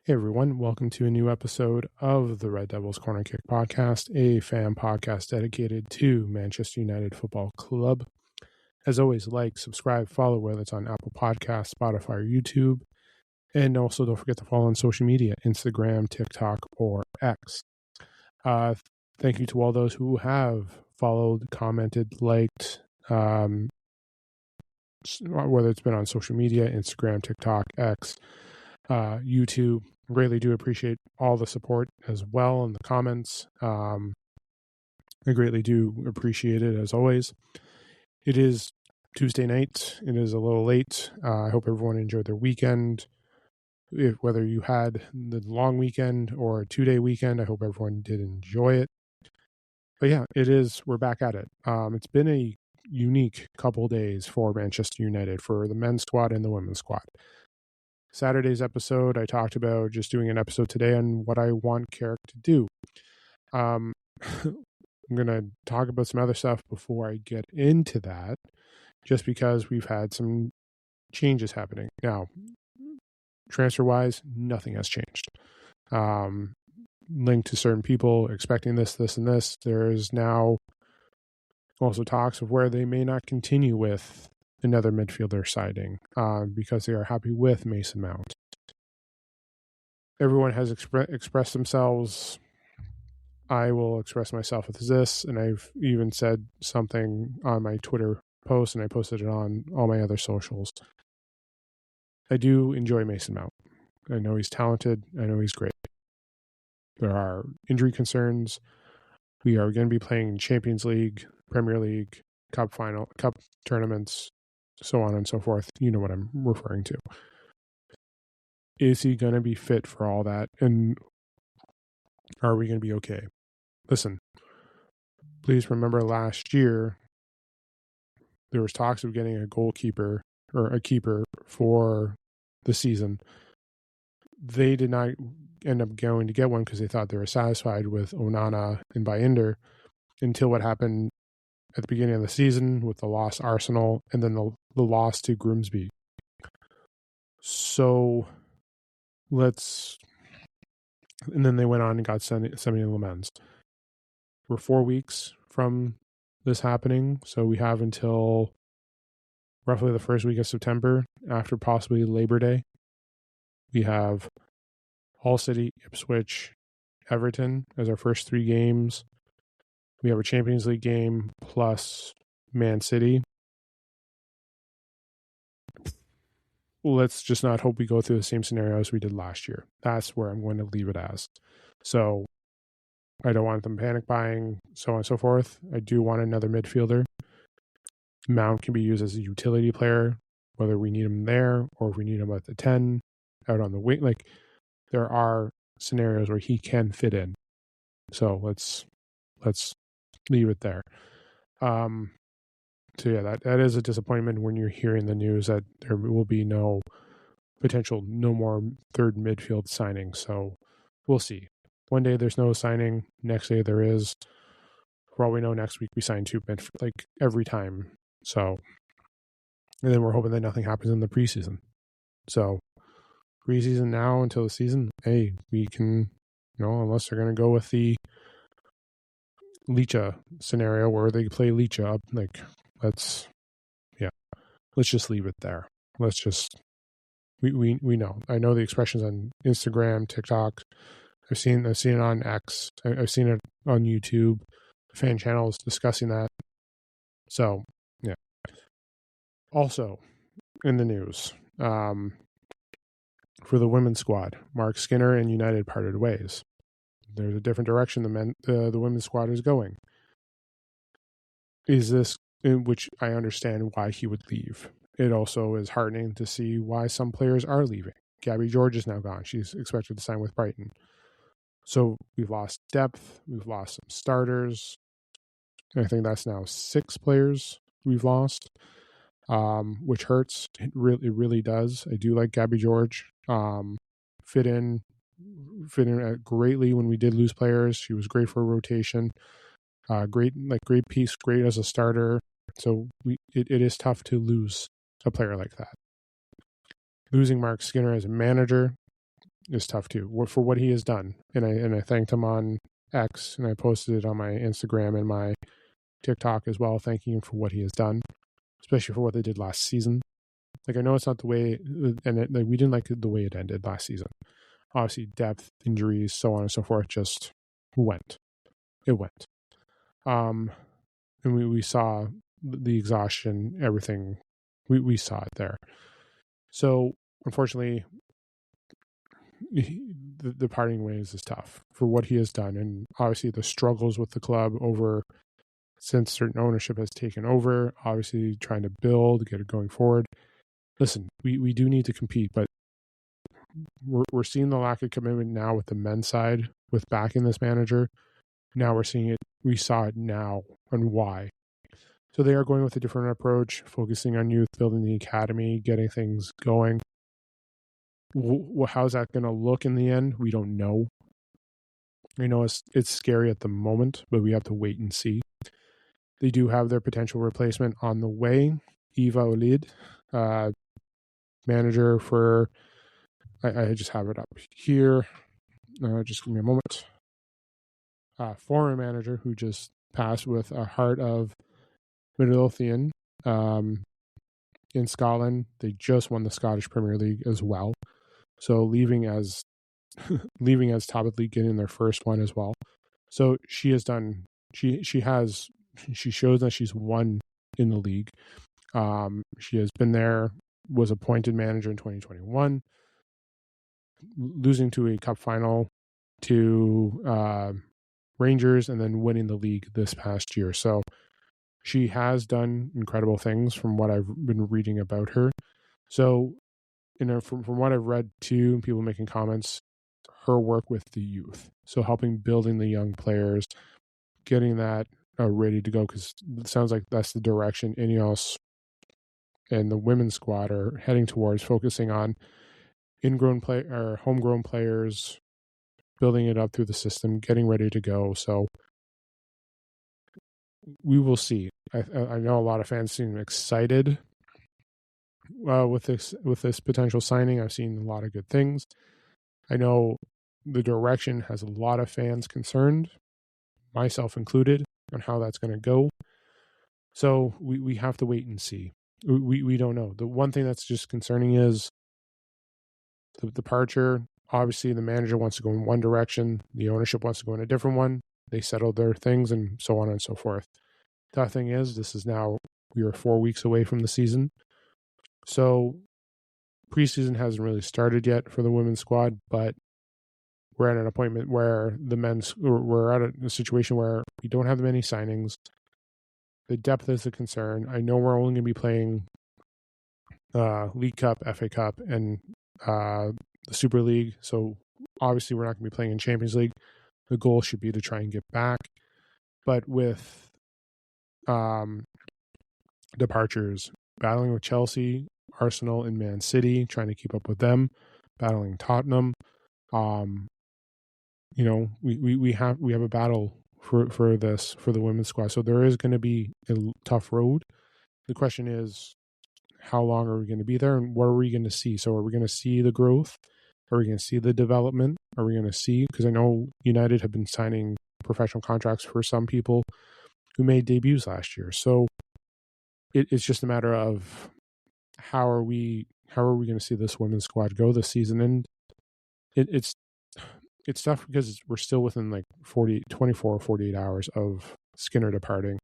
Hey everyone, welcome to a new episode of the Red Devils Corner Kick podcast, a fan podcast dedicated to Manchester United Football Club. As always, like, subscribe, follow, whether it's on Apple Podcasts, Spotify, or YouTube. And also don't forget to follow on social media, Instagram, TikTok, or X. Thank you to all those who have followed, commented, liked, whether it's been on social media, Instagram, TikTok, X, YouTube. Greatly do appreciate all the support as well in the comments. I greatly do appreciate it as always. It is Tuesday night. It is a little late. I hope everyone enjoyed their weekend. Whether you had the long weekend or a 2-day weekend, I hope everyone did enjoy it. But yeah, we're back at it. It's been a unique couple days for Manchester United, for the men's squad and the women's squad. Saturday's episode, I talked about just doing an episode today on what I want Carrick to do. I'm going to talk about some other stuff before I get into that, just because we've had some changes happening. Now, transfer-wise, nothing has changed. Linked to certain people expecting this, and this. There is now also talks of where they may not continue with another midfielder signing because they are happy with Mason Mount. Everyone has expressed themselves. I will express myself with this, and I've even said something on my Twitter post, and I posted it on all my other socials. I do enjoy Mason Mount. I know he's talented. I know he's great. There are injury concerns. We are going to be playing Champions League, Premier League, Cup tournaments, so on and so forth. You know what I'm referring to. Is he going to be fit for all that? And are we going to be okay? Listen, please remember last year, there was talks of getting a goalkeeper or a keeper for the season. They did not end up going to get one because they thought they were satisfied with Onana and Bayender until what happened at the beginning of the season with the lost Arsenal and then the loss to Grimsby. So and then they went on and got Semi Lamens. We're 4 weeks from this happening, so we have until roughly the first week of September, after possibly Labor Day. We have Hull City, Ipswich, Everton as our first 3 games. We have a Champions League game plus Man City. Let's just not hope we go through the same scenario as we did last year. That's where I'm going to leave it as. So I don't want them panic buying, so on and so forth. I do want another midfielder. Mount can be used as a utility player, whether we need him there or if we need him at the 10, out on the wing. Like, there are scenarios where he can fit in. So let's leave it there. So yeah, that is a disappointment when you're hearing the news that there will be no more third midfield signing. So we'll see. One day there's no signing, next day there is. For all we know, next week we sign 2 midfield, like every time. So, and then we're hoping that nothing happens in the preseason. So preseason now until the season, hey, we can, unless they're going to go with the Licha scenario where they play Licha up, like, let's just leave it there. Let's just, we know. I know the expressions on Instagram, TikTok. I've seen it on X. I've seen it on YouTube. Fan channels discussing that. So, yeah. Also, in the news, for the women's squad, Mark Skinner and United parted ways. There's a different direction the women's squad is going. Is this, which I understand why he would leave. It also is heartening to see why some players are leaving. Gabby George is now gone. She's expected to sign with Brighton. So we've lost depth. We've lost some starters. I think that's now 6 players we've lost, which hurts. It really does. I do like Gabby George. Fit in greatly when we did lose players. She was great for a rotation. Great piece, great as a starter. So it is tough to lose a player like that. Losing Mark Skinner as a manager, is tough too for what he has done. And I thanked him on X, and I posted it on my Instagram and my TikTok as well, thanking him for what he has done, especially for what they did last season. Like, I know it's not the way, we didn't like the way it ended last season. Obviously, depth, injuries, so on and so forth, just went. It went. And we saw the exhaustion, everything. We saw it there. So, unfortunately, the parting ways is tough for what he has done. And obviously, the struggles with the club since certain ownership has taken over, obviously trying to build, get it going forward. Listen, we do need to compete, but we're seeing the lack of commitment now with the men's side with backing this manager. Now we're seeing it. We saw it now and why. So they are going with a different approach, focusing on youth, building the academy, getting things going. How's that going to look in the end? We don't know. I know it's scary at the moment, but we have to wait and see. They do have their potential replacement on the way. Eva Olid, manager for, I just have it up here. Just give me a moment. Foreign manager who just passed with a heart of Midlothian in Scotland. They just won the Scottish Premier League as well. So leaving as top of the league, getting their first one as well. So she has done. She shows that she's won in the league. She has been there. Was appointed manager in 2021, losing to a cup final to Rangers and then winning the league this past year. So she has done incredible things from what I've been reading about her. So, from what I've read too, people making comments, her work with the youth. So helping building the young players, getting that ready to go, because it sounds like that's the direction Ineos and the women's squad are heading towards, focusing on homegrown players, building it up through the system, getting ready to go. So we will see. I know a lot of fans seem excited with this potential signing. I've seen a lot of good things. I know the direction has a lot of fans concerned, myself included, on how that's going to go. So we have to wait and see. We don't know. The one thing that's just concerning is the departure. Obviously, the manager wants to go in one direction. The ownership wants to go in a different one. They settled their things and so on and so forth. The thing is, we are 4 weeks away from the season. So preseason hasn't really started yet for the women's squad, but we're at an appointment where we're at a situation where we don't have many signings. The depth is a concern. I know we're only going to be playing League Cup, FA Cup, and the Super League. So obviously we're not going to be playing in Champions League. The goal should be to try and get back. But with departures, battling with Chelsea, Arsenal, and Man City, trying to keep up with them, battling Tottenham. We have a battle for the women's squad. So there is going to be a tough road. The question is, how long are we going to be there, and what are we going to see? So are we going to see the growth? Are we going to see the development? Are we going to see, because I know United have been signing professional contracts for some people who made debuts last year. So it's just a matter of how are we going to see this women's squad go this season. And it's tough because we're still within like 24 or 48 hours of Skinner departing.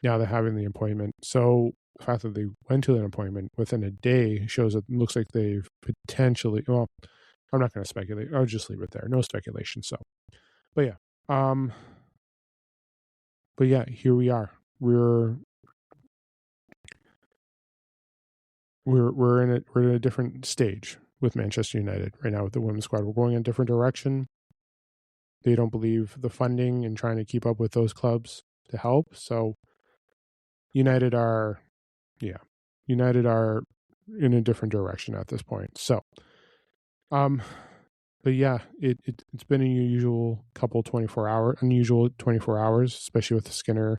Now they're having the appointment. So the fact that they went to that appointment within a day shows that it looks like they've potentially, well, I'm not going to speculate. I'll just leave it there. No speculation. So, but yeah, here we are. We're in a different stage with Manchester United right now with the women's squad. We're going in a different direction. They don't believe the funding and trying to keep up with those clubs to help. So United are in a different direction at this point. So, but yeah, it's been an unusual 24 hours, especially with Skinner,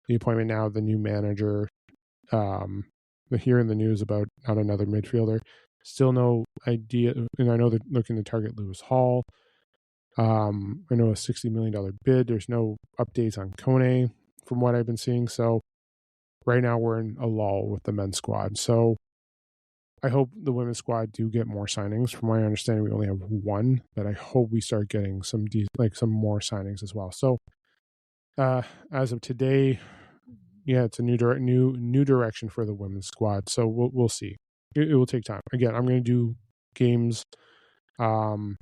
the appointment now, the new manager, hearing the news about not another midfielder. Still no idea, and I know they're looking to target Lewis Hall. I know a $60 million bid. There's no updates on Kone from what I've been seeing. So right now we're in a lull with the men's squad. So I hope the women's squad do get more signings. From my understanding, we only have one, but I hope we start getting some more signings as well. So as of today, yeah, it's a new direction for the women's squad. So we'll see. It will take time. Again, I'm going to do games. I'm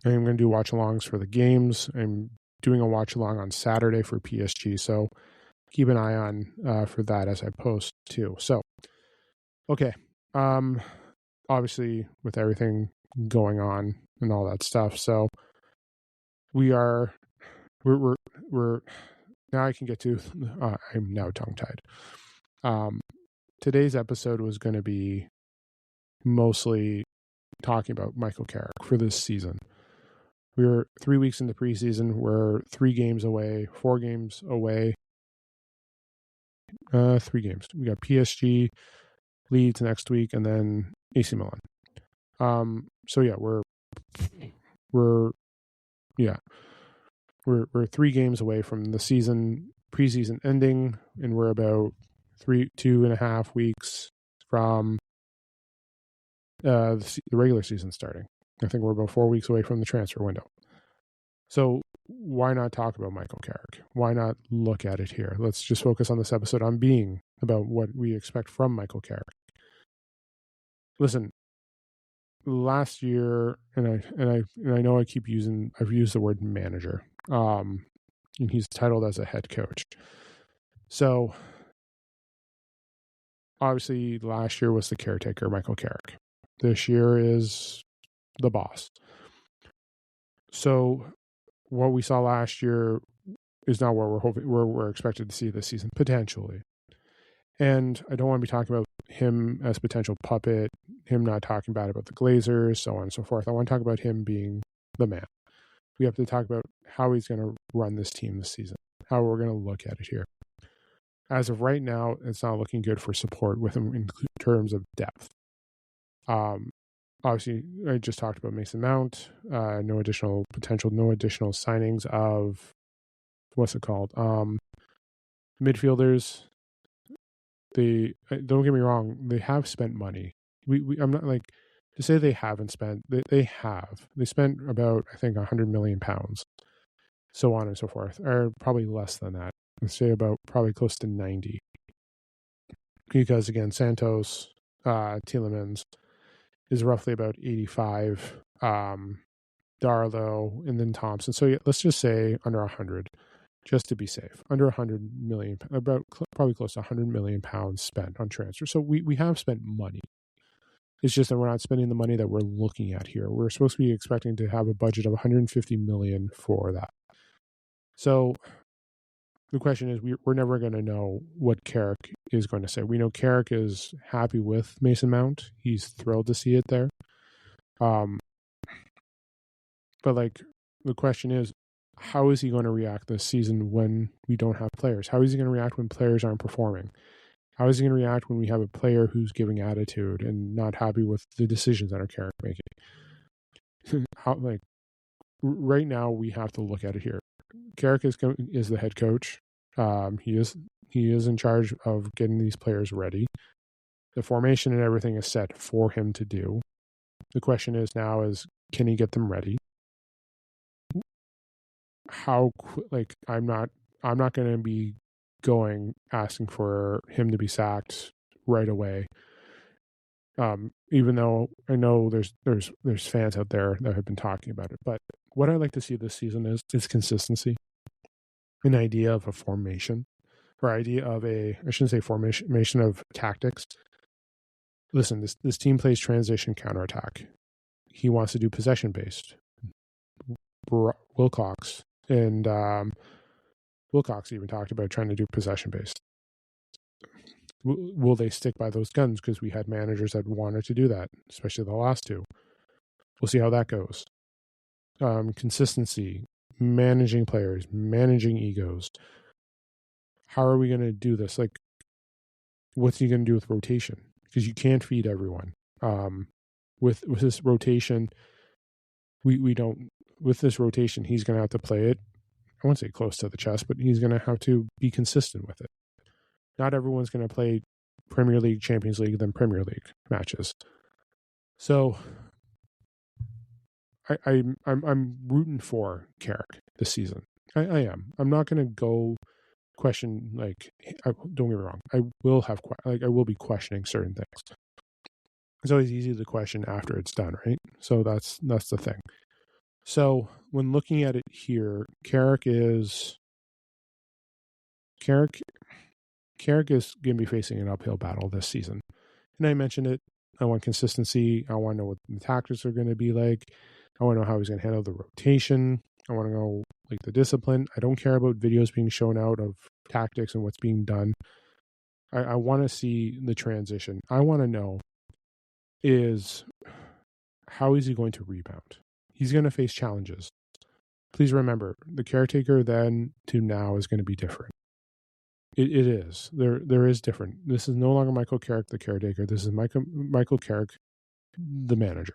going to do watch-alongs for the games. I'm doing a watch-along on Saturday for PSG. So keep an eye on for that as I post too. So, okay. Obviously, with everything going on and all that stuff. So we're now I can get to, I'm now tongue-tied. Today's episode was going to be mostly talking about Michael Carrick for this season. We're 3 weeks into preseason. We're 4 games away. 3 games. We got PSG, Leeds next week, and then AC Milan. So yeah, we're 3 games away from the preseason ending, and we're about 2.5 weeks from the regular season starting. I think we're about 4 weeks away from the transfer window. So why not talk about Michael Carrick? Why not look at it here? Let's just focus on this episode about what we expect from Michael Carrick. Listen, last year, and I know I've used the word manager. And he's titled as a head coach. So obviously last year was the caretaker, Michael Carrick. This year is the boss. So what we saw last year is not what we're expected to see this season, potentially. And I don't want to be talking about him as potential puppet, him not talking bad about the Glazers, so on and so forth. I want to talk about him being the man. We have to talk about how he's going to run this team this season, how we're going to look at it here. As of right now, it's not looking good for support with him in terms of depth. Obviously, I just talked about Mason Mount. No additional signings of midfielders. They don't get me wrong. They have spent money. I'm not like to say they haven't spent. They have. They spent about, I think, £100 million, so on and so forth, or probably less than that. Let's say about probably close to 90. Because again, Santos, Tielemans is roughly about 85. Darlow, and then Thompson. So yeah, let's just say under 100, just to be safe. Under 100 million, probably close to 100 million pounds spent on transfer. So we have spent money. It's just that we're not spending the money that we're looking at here. We're supposed to be expecting to have a budget of 150 million for that. So the question is, we're never going to know what Carrick is going to say. We know Carrick is happy with Mason Mount. He's thrilled to see it there. But like the question is, how is he going to react this season when we don't have players? How is he going to react when players aren't performing? How is he going to react when we have a player who's giving attitude and not happy with the decisions that are Carrick making? Right now, we have to look at it here. Carrick is the head coach. He is in charge of getting these players ready. The formation and everything is set for him to do. The question is now can he get them ready? I'm not going to be asking for him to be sacked right away. Even though I know there's fans out there that have been talking about it, but what I'd like to see this season is consistency, an idea of a formation, or idea of I shouldn't say formation of tactics. Listen, this team plays transition counterattack. He wants to do possession based. Wilcox even talked about trying to do possession based. Will they stick by those guns? Because we had managers that wanted to do that, especially the last two. We'll see how that goes. Consistency, managing players, managing egos. How are we going to do this? Like, what's he going to do with rotation? Because you can't feed everyone. With this rotation, we don't. With this rotation, he's going to have to play it. I won't say close to the chest, but he's going to have to be consistent with it. Not everyone's going to play Premier League, Champions League, then Premier League matches. So I'm rooting for Carrick this season. I am. I'm not going to go question, like, don't get me wrong. I will be questioning certain things. It's always easy to question after it's done, right? So that's the thing. So when looking at it here, Carrick is going to be facing an uphill battle this season. And I mentioned it. I want consistency. I want to know what the tactics are going to be like. I want to know how he's going to handle the rotation. I want to know, like, the discipline. I don't care about videos being shown out of tactics and what's being done. I want to see the transition. I want to know is how is he going to rebound? He's going to face challenges. Please remember, the caretaker then to now is going to be different. It is. There is different. This is no longer Michael Carrick, the caretaker. This is Michael Carrick, the manager.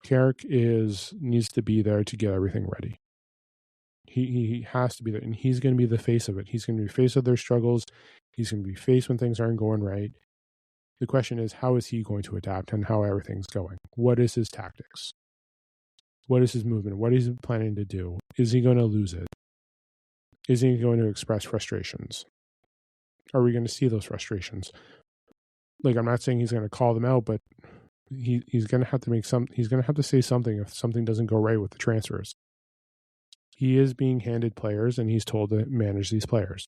Carrick needs to be there to get everything ready. He has to be there, and he's going to be the face of it. He's going to be the face of their struggles. He's going to be face when things aren't going right. The question is, how is he going to adapt and how everything's going? What is his tactics? What is his movement? What is he planning to do? Is he going to lose it? Is he going to express frustrations? Are we going to see those frustrations? Like, I'm not saying he's going to call them out, but he's going to have to he's going to have to say something if something doesn't go right with the transfers. He is being handed players, and he's told to manage these players.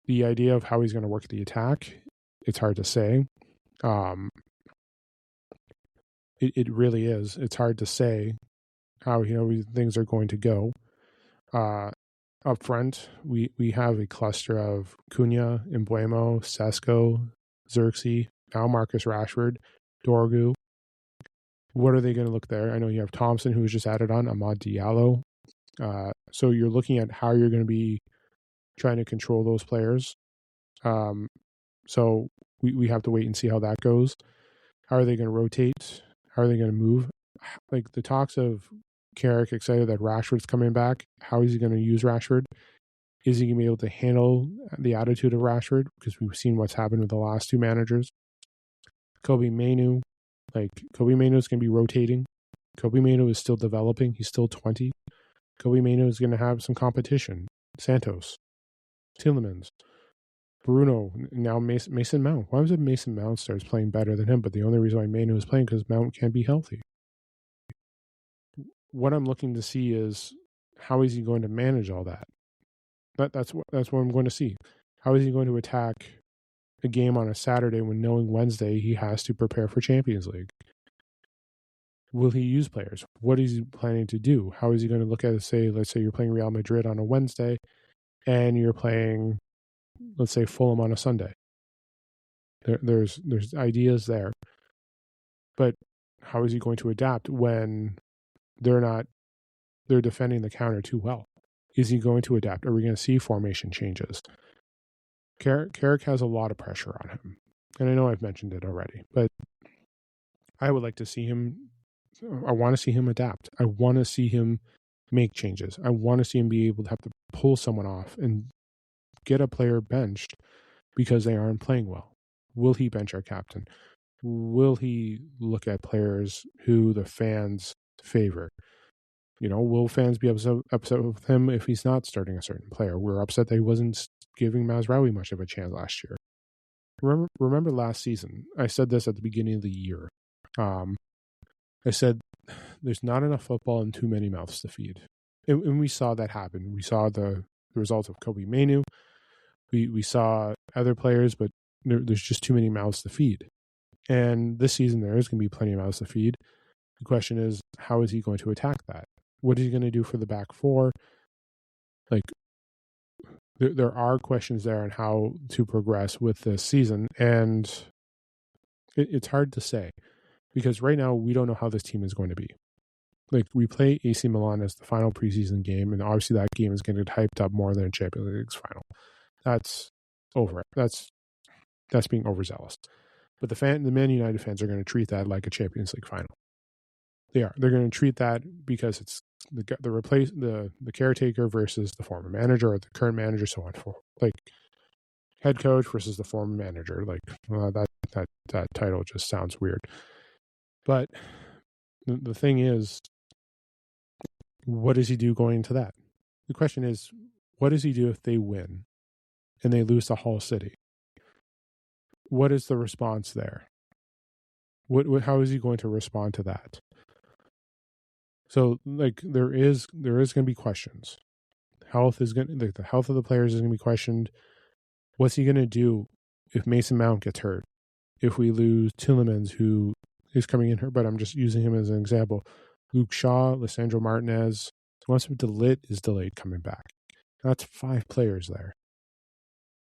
The idea of how he's going to work the attack, it's hard to say. It really is. It's hard to say how things are going to go. Up front, we have a cluster of Cunha, Embuemo, Sesko, Xerxes, now Marcus Rashford, Dorgu. What are they going to look there? I know you have Thompson, who was just added on, Amad Diallo. So you're looking at how you're going to be trying to control those players. So we have to wait and see how that goes. How are they going to rotate? How are they going to move? Like, the talks of Carrick excited that Rashford's coming back. How is he going to use Rashford? Is he going to be able to handle the attitude of Rashford? Because we've seen what's happened with the last two managers. Kobe Mainoo is going to be rotating. Kobe Mainoo is still developing. He's still 20. Kobe Mainoo is going to have some competition. Santos, Tielemans, Bruno, now Mason Mount. Why was it Mason Mount starts playing better than him? But the only reason why Mainoo is playing because Mount can't be healthy. What I'm looking to see is how is he going to manage all that? That's what I'm going to see. How is he going to attack a game on a Saturday when knowing Wednesday he has to prepare for Champions League? Will he use players? What is he planning to do? How is he going to look at it? Let's say you're playing Real Madrid on a Wednesday and you're playing, let's say, Fulham on a Sunday. There's ideas there. But how is he going to adapt when they're defending the counter too well? Is he going to adapt? Are we going to see formation changes? Carrick has a lot of pressure on him. And I know I've mentioned it already, but I would like to see him. I want to see him adapt. I want to see him make changes. I want to see him be able to have to pull someone off and get a player benched because they aren't playing well. Will he bench our captain? Will he look at players who the fans favor? Will fans be upset with him if he's not starting a certain player? We're upset that he wasn't giving Mazraoui much of a chance last year. Remember last season, I said this at the beginning of the year. I said there's not enough football and too many mouths to feed. And we saw that happen. We saw the results of Kobe Mainoo. We saw other players, but there's just too many mouths to feed. And this season, there is going to be plenty of mouths to feed. The question is, how is he going to attack that? What is he going to do for the back four? Like, there are questions there on how to progress with this season. And it's hard to say because right now we don't know how this team is going to be. Like, we play AC Milan as the final preseason game, and obviously that game is going to get hyped up more than a Champions League's final. That's over. That's being overzealous. But the Man United fans are going to treat that like a Champions League final. They are. They're going to treat that because it's the caretaker versus the former manager, or the current manager, so on for like head coach versus the former manager. Like that title just sounds weird. But the thing is, what does he do going into that? The question is, what does he do if they win and they lose to Hull City? What is the response there? How is he going to respond to that? So, like, there is going to be questions. The health of the players is going to be questioned. What's he going to do if Mason Mount gets hurt? If we lose Tielemans, who is coming in here, but I'm just using him as an example. Luke Shaw, Lissandro Martinez, once De Ligt is delayed coming back. That's 5 players there.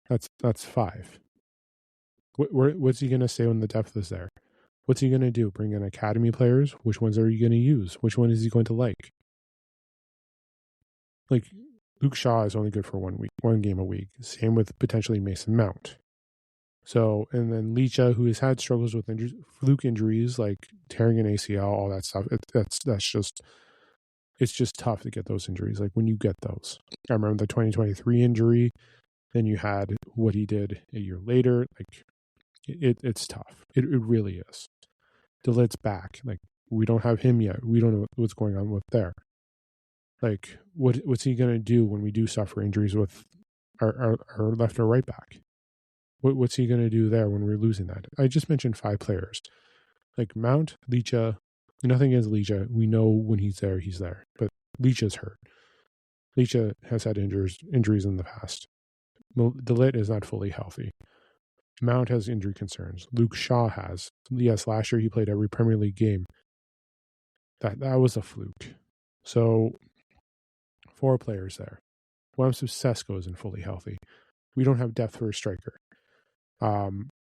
That's 5. What's he going to say when the depth is there? What's he going to do? Bring in academy players? Which ones are you going to use? Which one is he going to like? Like, Luke Shaw is only good for 1 game a week. Same with potentially Mason Mount. So, and then Licha, who has had struggles with fluke injuries, like tearing an ACL, all that stuff. It's just tough to get those injuries. Like when you get those, I remember the 2023 injury. Then you had what he did a year later. Like it's tough. It really is. De Ligt's back. Like we don't have him yet. We don't know what's going on with there. Like what's he gonna do when we do suffer injuries with our left or right back? What's he going to do there when we're losing that? I just mentioned 5 players. Like Mount, Licha, nothing against Licha. We know when he's there, he's there. But Licha's hurt. Licha has had injuries in the past. De Ligt is not fully healthy. Mount has injury concerns. Luke Shaw has. Yes, last year he played every Premier League game. That was a fluke. So 4 players there. What if Sesko isn't fully healthy? We don't have depth for a striker.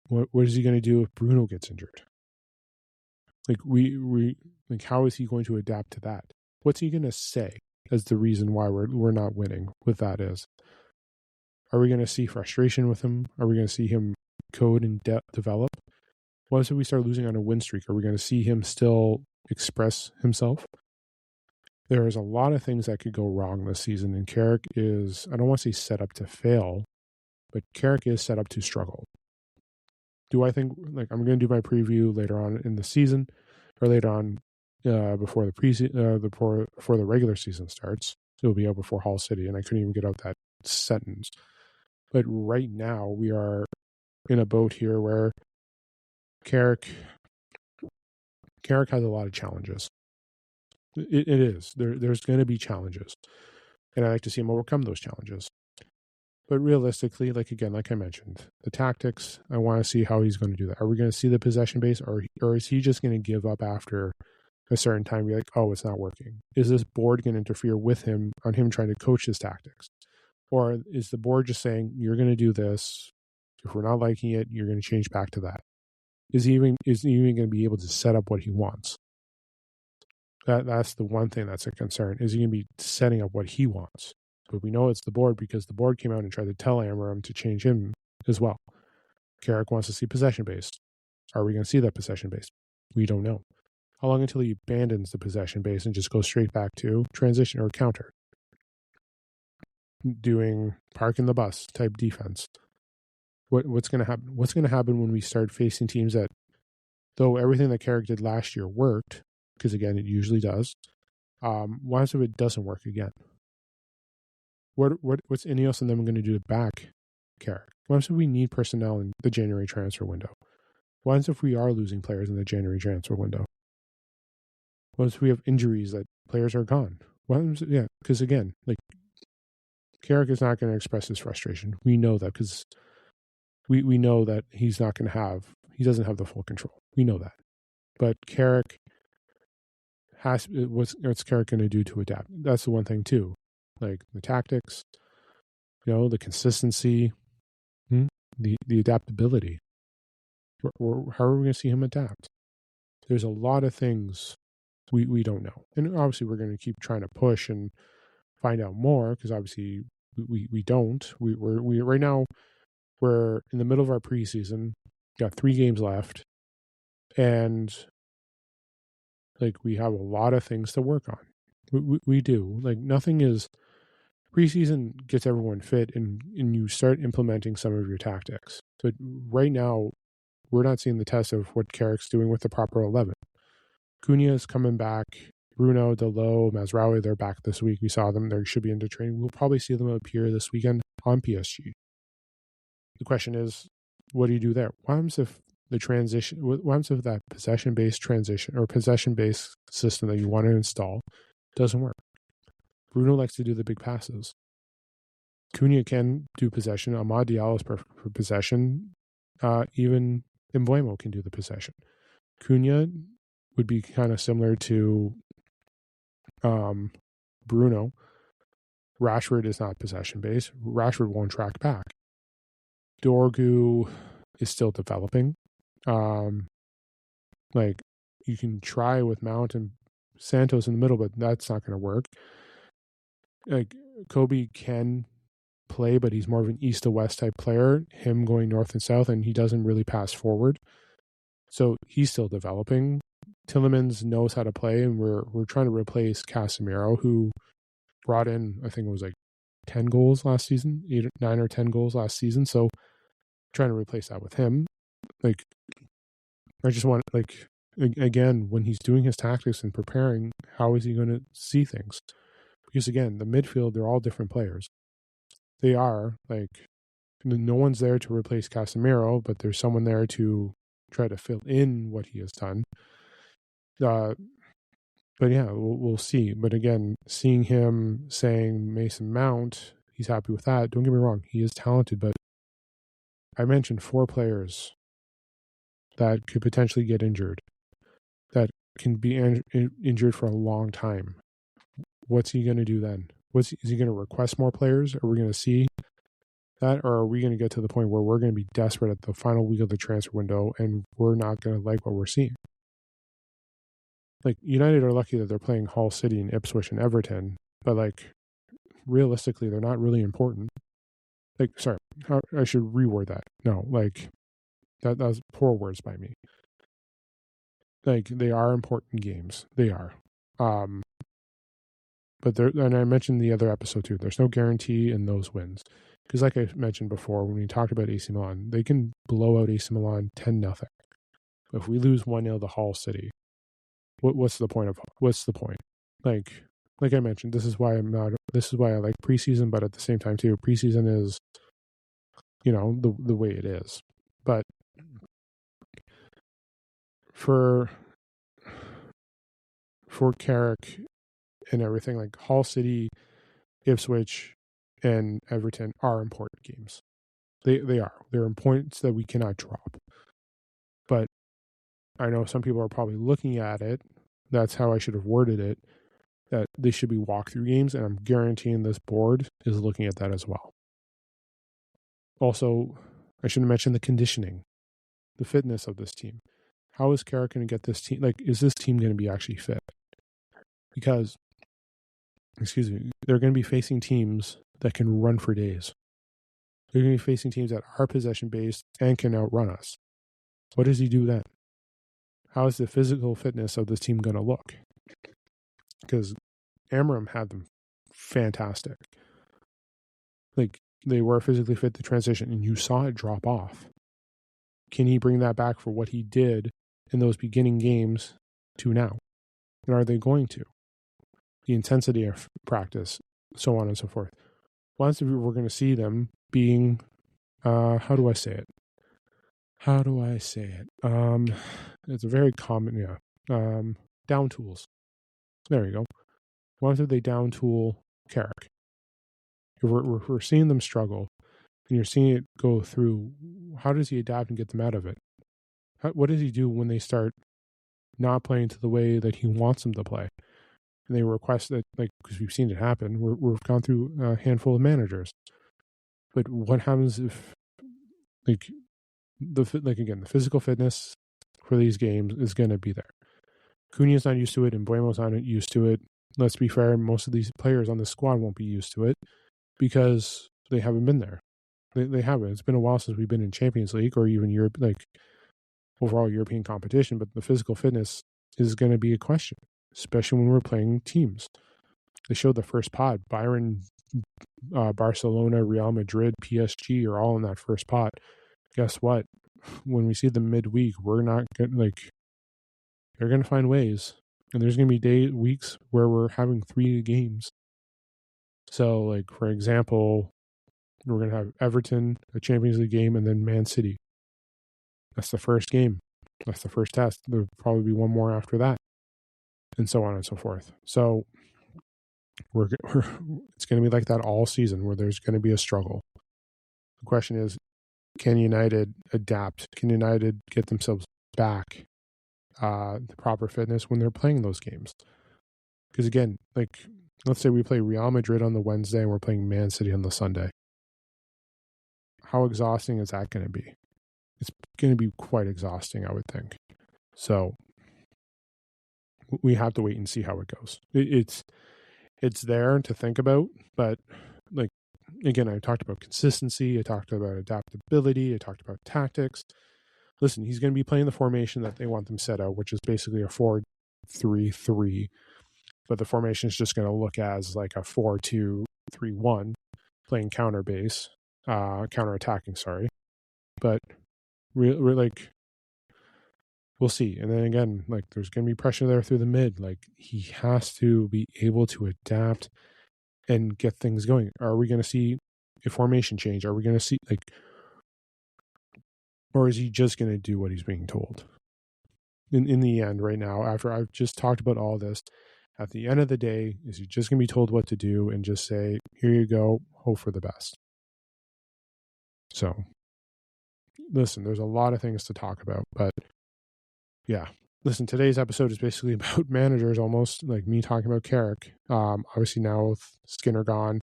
What is he going to do if Bruno gets injured? Like like how is he going to adapt to that? What's he going to say as the reason why we're not winning with that is? Are we going to see frustration with him? Are we going to see him code and develop? What if we start losing on a win streak? Are we going to see him still express himself? There is a lot of things that could go wrong this season, and Carrick is, I don't want to say set up to fail, but Carrick is set up to struggle. Do I think, like, I'm going to do my preview later on in the season, or later on before the regular season starts. It'll be out before Hull City, and I couldn't even get out that sentence. But right now, we are in a boat here where Carrick has a lot of challenges. It is. There's going to be challenges, and I like to see him overcome those challenges. But realistically, like I mentioned, the tactics, I want to see how he's going to do that. Are we going to see the possession base, or is he just going to give up after a certain time, be like, oh, it's not working? Is this board going to interfere with him on him trying to coach his tactics? Or is the board just saying, you're going to do this, if we're not liking it, you're going to change back to that? Is he even going to be able to set up what he wants? That's the one thing that's a concern. Is he going to be setting up what he wants? But we know it's the board because the board came out and tried to tell Amarim to change him as well. Carrick wants to see possession-based. Are we going to see that possession-based? We don't know. How long until he abandons the possession base and just goes straight back to transition or counter? Doing park in the bus type defense. What's going to happen? What's going to happen when we start facing teams that, though everything that Carrick did last year worked, because again, it usually does, what if it doesn't work again? What's Ineos and them going to do to back Carrick? What if we need personnel in the January transfer window? What if we are losing players in the January transfer window? What if we have injuries that players are gone? Because again, like Carrick is not going to express his frustration. We know that because we know that he doesn't have the full control. We know that. But Carrick what's Carrick going to do to adapt? That's the one thing too. Like the tactics, the consistency, the adaptability. How are we going to see him adapt? There's a lot of things we don't know. And obviously we're going to keep trying to push and find out more because obviously we don't. We right now, we're in the middle of our preseason, got 3 games left, and like we have a lot of things to work on. We do. Like nothing is preseason gets everyone fit and you start implementing some of your tactics. But right now, we're not seeing the test of what Carrick's doing with the proper 11. Cunha is coming back. Bruno, Delo, Mazraoui, they're back this week. We saw them. They should be into training. We'll probably see them appear this weekend on PSG. The question is, what do you do there? What happens if the transition, what happens if that possession-based transition or possession-based system that you want to install doesn't work? Bruno likes to do the big passes. Cunha can do possession. Amad Diallo is perfect for possession. Even Mbeumo can do the possession. Cunha would be kind of similar to Bruno. Rashford is not possession-based. Rashford won't track back. Dorgu is still developing. Like you can try with Mount and Santos in the middle, but that's not going to work. Like Kobe can play, but he's more of an east to west type player. Him going north and south, and he doesn't really pass forward. So he's still developing. Tielemans knows how to play, and we're trying to replace Casemiro, who brought in, I think it was like 10 goals last season, 9 or 10 goals last season. So trying to replace that with him. Like I just want, like, again, when he's doing his tactics and preparing, how is he going to see things? Because again, the midfield, they're all different players. They are, like, no one's there to replace Casemiro, but there's someone there to try to fill in what he has done. But yeah, we'll see. But again, seeing him saying Mason Mount, he's happy with that. Don't get me wrong, he is talented, but I mentioned 4 players that could potentially get injured, that can be injured for a long time. What's he going to do then? Is he going to request more players? Are we going to see that? Or are we going to get to the point where we're going to be desperate at the final week of the transfer window and we're not going to like what we're seeing? Like, United are lucky that they're playing Hull City and Ipswich and Everton, but like, realistically, they're not really important. Like, sorry, I should reword that. No, like, that was poor words by me. Like, they are important games. They are. But there, and I mentioned the other episode too, there's no guarantee in those wins. Because like I mentioned before, when we talked about AC Milan, they can blow out AC Milan 10-0. If we lose 1-0 to Hull City, what's the point? Like I mentioned, this is why I like preseason, but at the same time too, preseason is, the way it is. But for Carrick and everything, like Hull City, Ipswich, and Everton are important games. They are. They're points that we cannot drop. But I know some people are probably looking at it. That's how I should have worded it. That they should be walkthrough games, and I'm guaranteeing this board is looking at that as well. Also, I should have mentioned the conditioning, the fitness of this team. How is Carrick going to get this team? Like, is this team going to be actually fit? Because, they're going to be facing teams that can run for days. They're going to be facing teams that are possession-based and can outrun us. What does he do then? How is the physical fitness of this team going to look? Because Amram had them fantastic. Like, they were physically fit to transition, and you saw it drop off. Can he bring that back for what he did in those beginning games to now? And are they going to? The intensity of practice, so on and so forth. Once we're going to see them being, how do I say it? It's a very common, down tools. There you go. Once they down tool Carrick. If we're seeing them struggle, and you're seeing it go through, how does he adapt and get them out of it? What does he do when they start not playing to the way that he wants them to play? And they request that, like, because we've seen it happen. We've gone through a handful of managers. But what happens if, the physical fitness for these games is going to be there? Cunha's not used to it, and Buemo's not used to it. Let's be fair, most of these players on the squad won't be used to it because they haven't been there. They haven't. It's been a while since we've been in Champions League or even Europe, like overall European competition. But the physical fitness is going to be a question, especially when we're playing teams. They showed the first pod. Bayern, Barcelona, Real Madrid, PSG are all in that first pot. Guess what? When we see them midweek, we're not going they're going to find ways. And there's going to be weeks where we're having 3 games. So, like, for example, we're going to have Everton, a Champions League game, and then Man City. That's the first game. That's the first test. There'll probably be one more after that, and so on and so forth. So it's going to be like that all season, where there's going to be a struggle. The question is, can United adapt? Can United get themselves back the proper fitness when they're playing those games? Because again, like, let's say we play Real Madrid on the Wednesday and we're playing Man City on the Sunday. How exhausting is that going to be? It's going to be quite exhausting, I would think. So we have to wait and see how it goes. It's there to think about, but like, again, I talked about consistency, I talked about adaptability, I talked about tactics. Listen, he's going to be playing the formation that they want them set out, which is basically a 4-3-3, but the formation is just going to look as like a 4-2-3-1, playing counter attacking, but like, we'll see. And then again, like, there's going to be pressure there through the mid. Like, he has to be able to adapt and get things going. Are we going to see a formation change? Are we going to see, like, or is he just going to do what he's being told? In the end, right now, after I've just talked about all this, at the end of the day, is he just going to be told what to do and just say, here you go, hope for the best? So, listen, there's a lot of things to talk about, but yeah. Listen, today's episode is basically about managers, almost like me talking about Carrick. Obviously now with Skinner gone,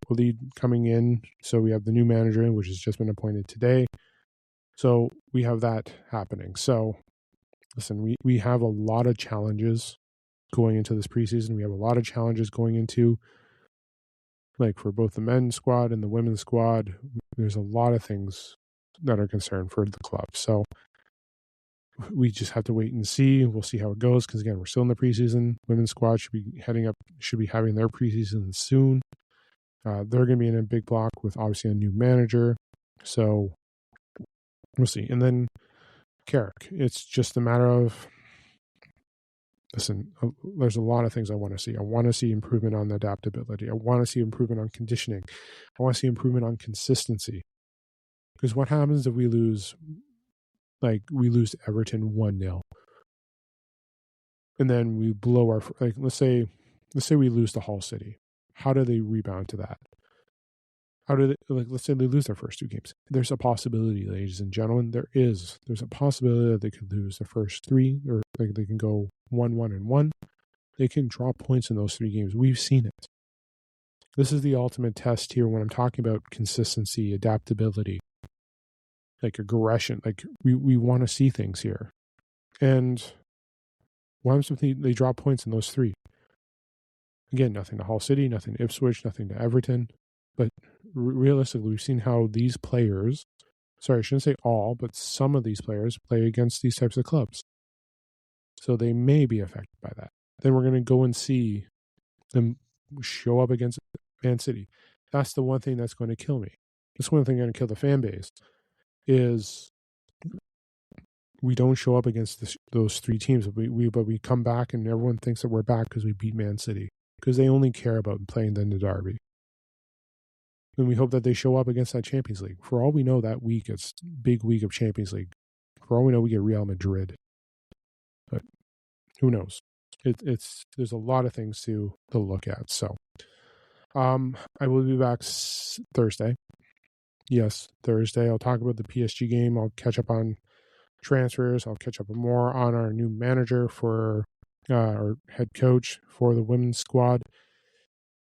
Lead coming in, so we have the new manager, which has just been appointed today. So we have that happening. So listen, we have a lot of challenges going into this preseason. We have a lot of challenges going into, like, for both the men's squad and the women's squad. There's a lot of things that are concerned for the club. So we just have to wait and see. We'll see how it goes, because again, we're still in the preseason. Women's squad should be having their preseason soon. They're going to be in a big block with obviously a new manager. So we'll see. And then Carrick, it's just a matter of, listen, there's a lot of things I want to see. I want to see improvement on adaptability. I want to see improvement on conditioning. I want to see improvement on consistency. Because what happens if we lose to Everton 1-0? And then we blow our, like, let's say we lose to Hull City. How do they rebound to that? How do they, like, let's say they lose their first 2 games. There's a possibility, ladies and gentlemen, there's a possibility that they could lose the first 3, or like they can go 1-1-1. They can drop points in those 3 games. We've seen it. This is the ultimate test here when I'm talking about consistency, adaptability, like aggression. Like, we want to see things here. And what happens if they drop points in those 3? Again, nothing to Hull City, nothing to Ipswich, nothing to Everton. But realistically, we've seen how these players, I shouldn't say all, but some of these players play against these types of clubs. So they may be affected by that. Then we're going to go and see them show up against Man City. That's the one thing that's going to kill me. That's one thing going to kill the fan base, is we don't show up against those 3 teams, but we come back and everyone thinks that we're back because we beat Man City, because they only care about playing the derby. And we hope that they show up against that Champions League. For all we know, that week, it's big week of Champions League. For all we know, we get Real Madrid. But who knows? There's a lot of things to look at. So I will be back Thursday. Yes, Thursday. I'll talk about the PSG game. I'll catch up on transfers. I'll catch up more on our new manager for our head coach for the women's squad.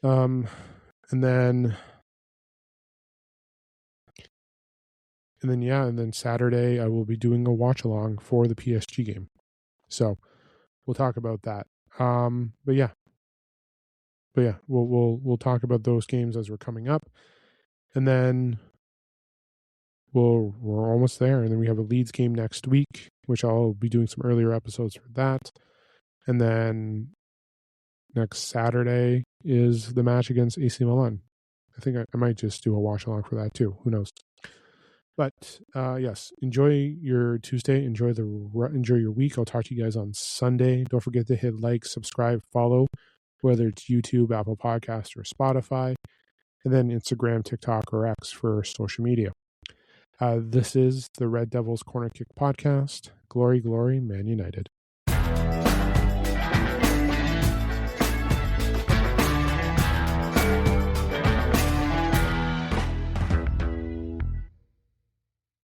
And then Saturday I will be doing a watch along for the PSG game. So we'll talk about that. But yeah, we'll talk about those games as we're coming up. And then we're almost there. And then we have a Leeds game next week, which I'll be doing some earlier episodes for that. And then next Saturday is the match against AC Milan. I think I might just do a watch along for that too. Who knows? But yes, enjoy your Tuesday. Enjoy your week. I'll talk to you guys on Sunday. Don't forget to hit like, subscribe, follow, whether it's YouTube, Apple Podcast, or Spotify, and then Instagram, TikTok, or X for social media. This is the Red Devils Corner Kick Podcast. Glory, glory, Man United.